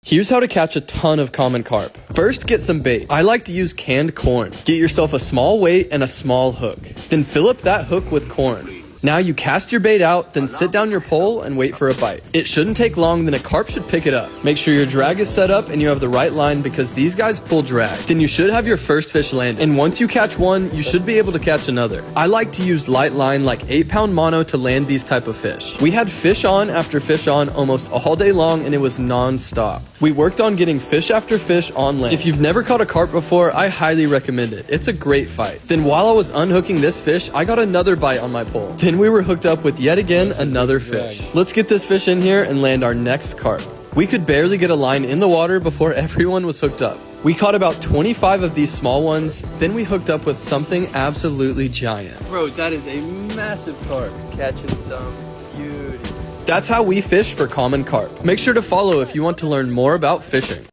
Here's how to catch a ton of common carp. First, get some bait. I like to use canned corn. Get yourself a small weight and a small hook. Then fill up that hook with corn. Now you cast your bait out, then sit down your pole and wait for a bite. It shouldn't take long, then a carp should pick it up. Make sure your drag is set up and you have the right line because these guys pull drag. Then you should have your first fish landed. And once you catch one, you should be able to catch another. I like to use light line like 8-pound mono to land these type of fish. We had fish on after fish on almost all day long and it was non-stop. We worked on getting fish after fish on land. If you've never caught a carp before, I highly recommend it. It's a great fight. Then while I was unhooking this fish, I got another bite on my pole. Then we were hooked up with yet again another fish. Let's get this fish in here and land our next carp. We could barely get a line in the water before everyone was hooked up. We caught about 25 of these small ones, then we hooked up with something absolutely giant. Bro, that is a massive carp. Catching some beauty. That's how we fish for common carp. Make sure to follow if you want to learn more about fishing.